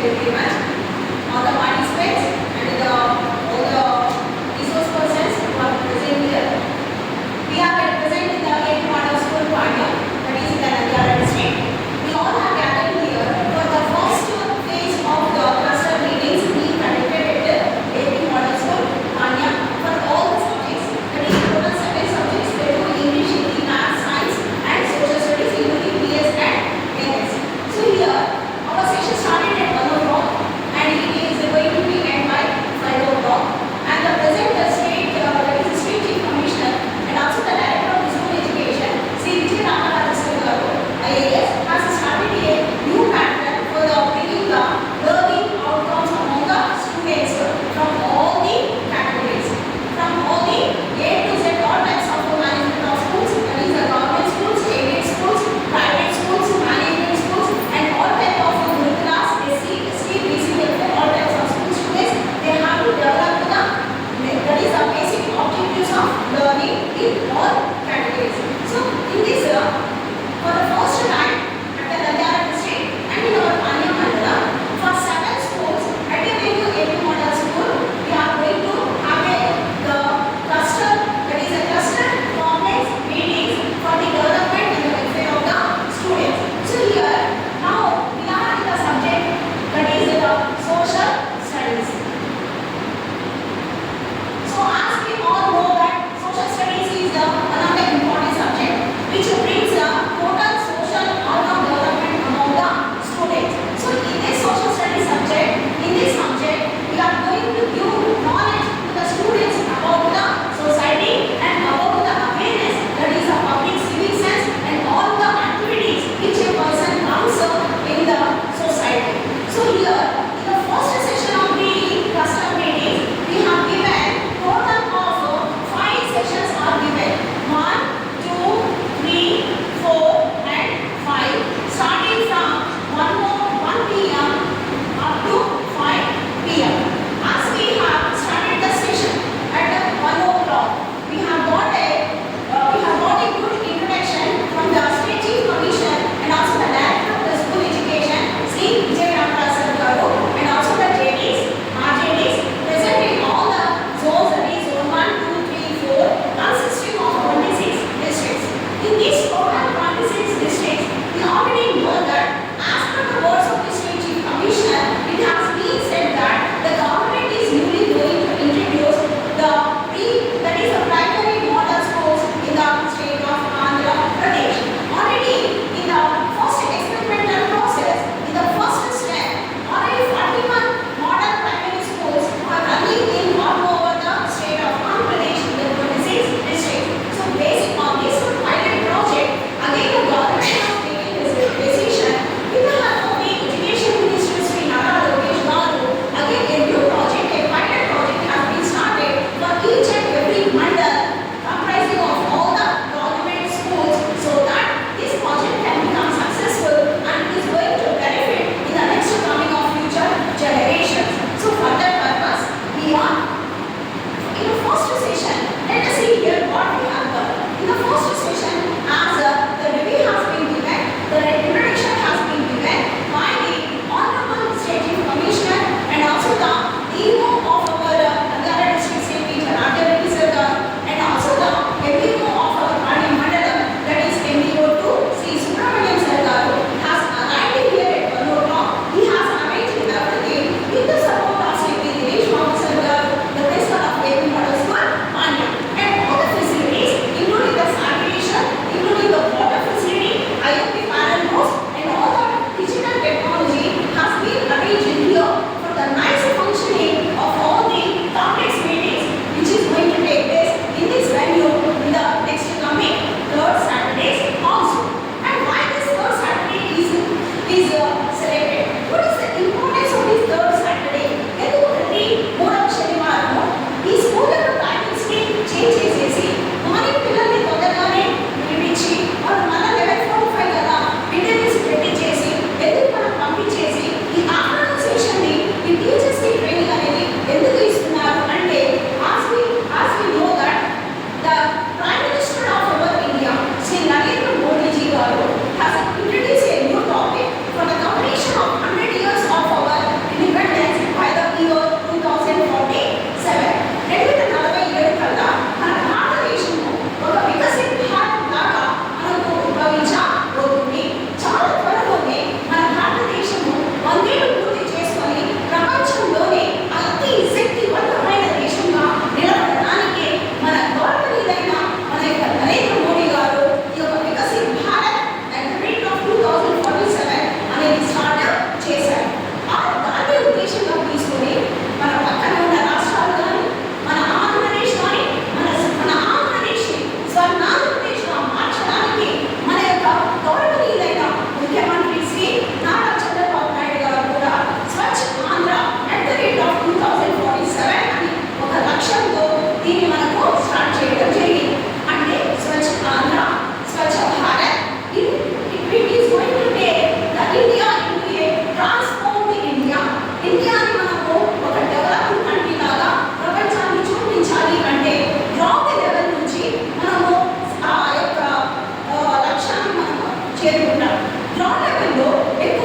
very, very much. All the participants and all the resource persons who are present here. We are representing the 8th Model School Panya, that is in the Nandyala district. We all are gathered here for the first phase of the cluster meetings being conducted at 8th Model School Panya for all the subjects, that is total 7 subjects, Telugu, English, Hindi, Maths, Science and Social Studies, including PS and NS. So here our session started at 1 o'clock. చెప్పుకుంటాం. Ground లెవెల్లో ఎక్కువ